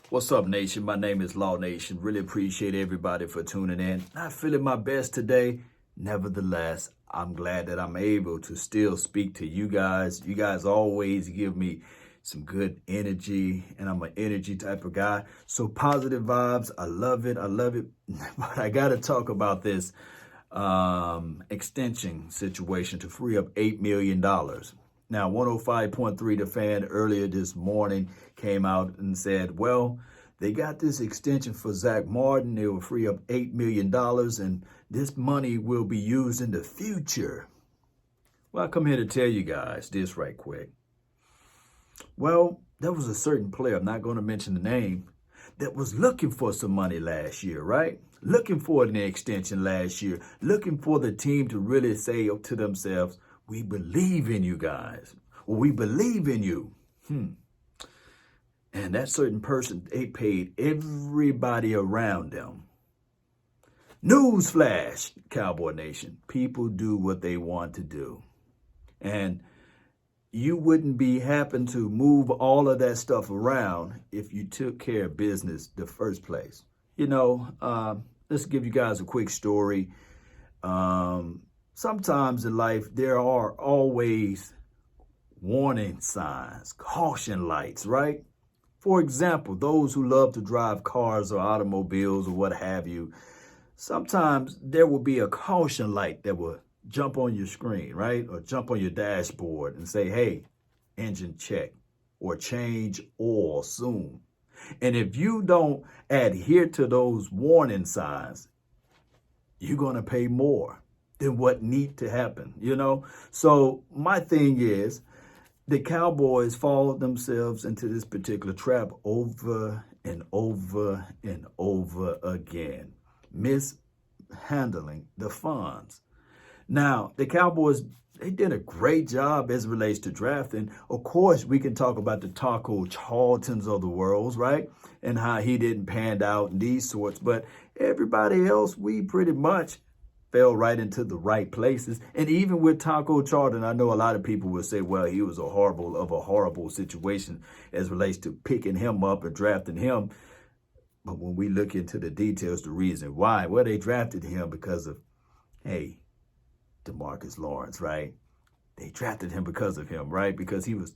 What's up, Nation? My name is Law Nation. Really appreciate everybody for tuning in. Not feeling my best today. Nevertheless, I'm glad that I'm able to still speak to you guys. You guys always give me some good energy, and I'm an energy type of guy. So positive vibes. I love it. I love it. But I got to talk about this extension situation to free up $8 million. Now, 105.3 The Fan earlier this morning came out and said, well, they got this extension for Zack Martin. It will free up $8 million, and this money will be used in the future. Well, I come here to tell you guys this right quick. Well, there was a certain player, I'm not going to mention the name, that was looking for some money last year, right? Looking for an extension last year, looking for the team to really say to themselves, we believe in you guys, or we believe in you. And that certain person, they paid everybody around them. Newsflash, Cowboy Nation, people do what they want to do. And you wouldn't be happen to move all of that stuff around if you took care of business the first place. You know, let's give you guys a quick story. Sometimes in life, there are always warning signs, caution lights, right? For example, those who love to drive cars or automobiles or what have you, sometimes there will be a caution light that will jump on your screen, right? Or jump on your dashboard and say, hey, engine check or change oil soon. And if you don't adhere to those warning signs, you're going to pay more than what need to happen, you know? So my thing is, the Cowboys fall themselves into this particular trap over and over and over again, mishandling the funds. Now, the Cowboys, they did a great job as it relates to drafting. Of course, we can talk about the Taco Charltons of the world, right? And how he didn't pan out and these sorts. But everybody else, we pretty much fell right into the right places. And even with Taco Charlton, I know a lot of people will say, well, he was a horrible situation as it relates to picking him up and drafting him. But when we look into the details, the reason why, well, they drafted him because of, hey, DeMarcus Lawrence, right? They drafted him because of him, right? Because he was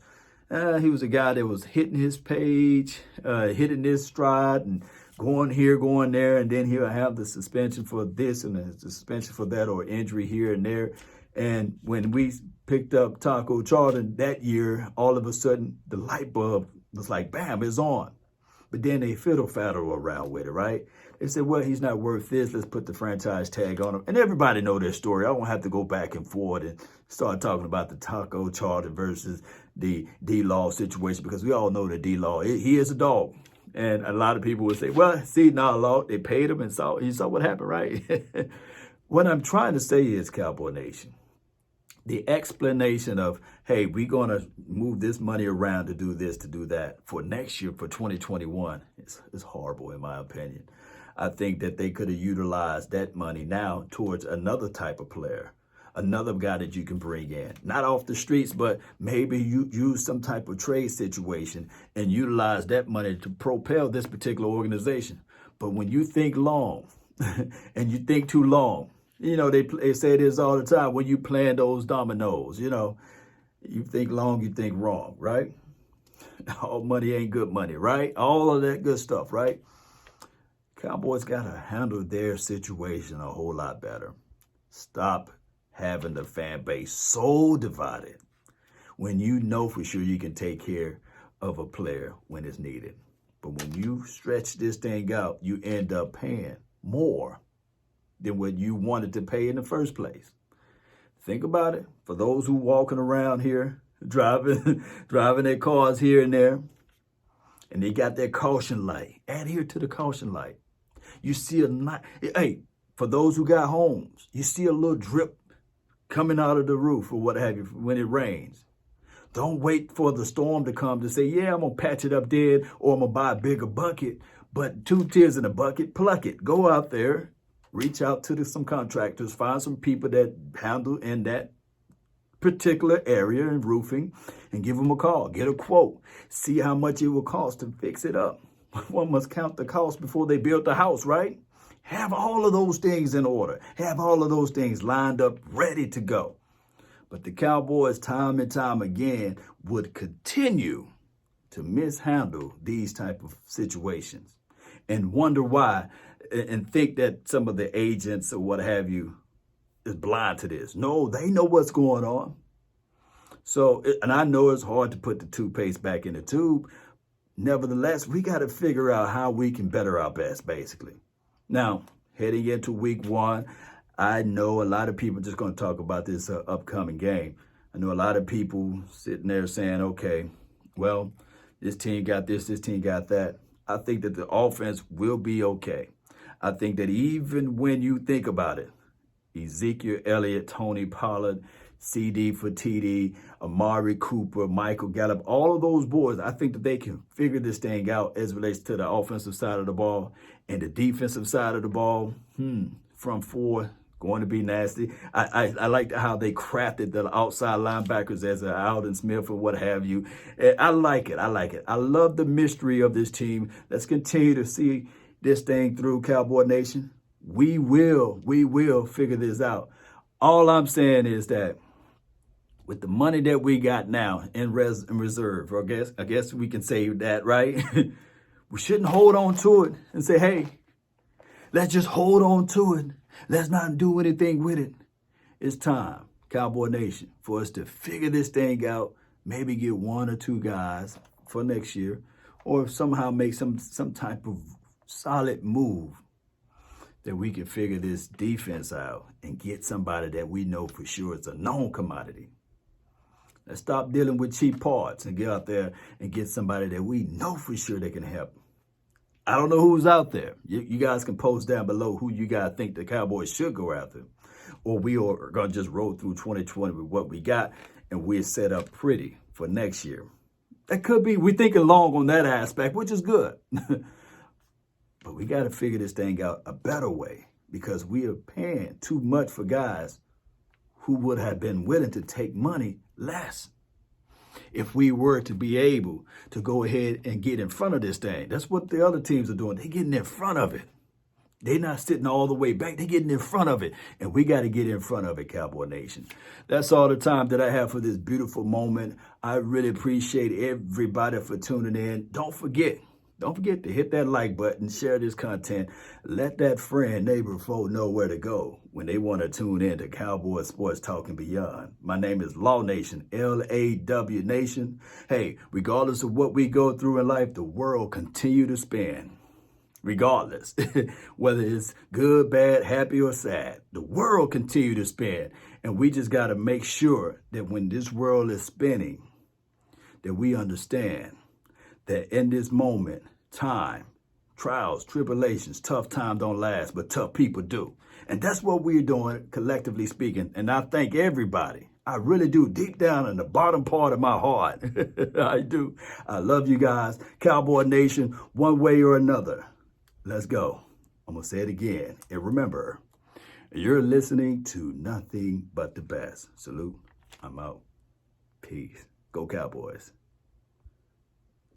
a guy that was hitting his page, hitting his stride and going here, going there, and then he'll have the suspension for this and the suspension for that or injury here and there. And when we picked up Taco Charlton that year, all of a sudden the light bulb was like, bam, it's on. But then they fiddle-faddle around with it, right? They said, well, he's not worth this. Let's put the franchise tag on him. And everybody know their story. I won't have to go back and forth and start talking about the Taco Charlton versus the D-Law situation, because we all know that D-Law, he is a dog. And a lot of people would say, well, see, now, Law, they paid him and you saw what happened, right? What I'm trying to say is, Cowboy Nation, the explanation of, hey, we're going to move this money around to do this, to do that for next year, for 2021, is horrible, in my opinion. I think that they could have utilized that money now towards another type of player, another guy that you can bring in, not off the streets, but maybe you use some type of trade situation and utilize that money to propel this particular organization. But when you think long and you think too long, you know, they say this all the time, when you plan those dominoes, you know, you think long, you think wrong, right? All money ain't good money, right? All of that good stuff, right? Cowboys got to handle their situation a whole lot better. Stop having the fan base so divided when you know for sure you can take care of a player when it's needed. But when you stretch this thing out, you end up paying more than what you wanted to pay in the first place. Think about it. For those who walking around here, driving their cars here and there, and they got their caution light, adhere to the caution light. You see for those who got homes, you see a little drip coming out of the roof or what have you when it rains. Don't wait for the storm to come to say, yeah, I'm going to patch it up dead, or I'm going to buy a bigger bucket. But 2 tears in a bucket, pluck it. Go out there, reach out to some contractors, find some people that handle in that particular area in roofing, and give them a call. Get a quote. See how much it will cost to fix it up. One must count the cost before they build the house, right? Have all of those things in order. Have all of those things lined up, ready to go. But the Cowboys, time and time again, would continue to mishandle these type of situations and wonder why and think that some of the agents or what have you is blind to this. No, they know what's going on. So, and I know it's hard to put the toothpaste back in the tube. Nevertheless, we got to figure out how we can better our best, basically. Now, heading into week 1, I know a lot of people just going to talk about this upcoming game. I know a lot of people sitting there saying, okay, well, this team got this team got that. I think that the offense will be okay. I think that even when you think about it, Ezekiel Elliott, Tony Pollard, CD for TD, Amari Cooper, Michael Gallup, all of those boys, I think that they can figure this thing out as it relates to the offensive side of the ball and the defensive side of the ball. Front 4 going to be nasty. I like how they crafted the outside linebackers as an Alden Smith or what have you. I like it. I love the mystery of this team. Let's continue to see this thing through, Cowboy Nation. We will figure this out. All I'm saying is that with the money that we got now in reserve, I guess we can say that, right? We shouldn't hold on to it and say, hey, let's just hold on to it. Let's not do anything with it. It's time, Cowboy Nation, for us to figure this thing out, maybe get 1 or 2 guys for next year, or somehow make some type of solid move that we can figure this defense out and get somebody that we know for sure is a known commodity. Let's stop dealing with cheap parts and get out there and get somebody that we know for sure they can help. I don't know who's out there. You guys can post down below who you guys think the Cowboys should go after. Or we are going to just roll through 2020 with what we got and we're set up pretty for next year. That could be, we're thinking long on that aspect, which is good. But we got to figure this thing out a better way because we are paying too much for guys who would have been willing to take money less. If we were to be able to go ahead and get in front of this thing, that's what the other teams are doing. They're getting in front of it. They're not sitting all the way back. They're getting in front of it. And we got to get in front of it, Cowboy Nation. That's all the time that I have for this beautiful moment. I really appreciate everybody for tuning in. Don't forget to hit that like button, share this content. Let that friend, neighbor, folk know where to go when they want to tune in to Cowboy Sports Talk and Beyond. My name is Law Nation, L-A-W Nation. Hey, regardless of what we go through in life, the world continue to spin. Regardless, whether it's good, bad, happy, or sad, the world continue to spin. And we just got to make sure that when this world is spinning, that we understand that in this moment, time, trials, tribulations, tough time don't last, but tough people do. And that's what we're doing, collectively speaking. And I thank everybody. I really do, deep down in the bottom part of my heart. I do. I love you guys. Cowboy Nation, one way or another. Let's go. I'm going to say it again. And remember, you're listening to nothing but the best. Salute. I'm out. Peace. Go Cowboys.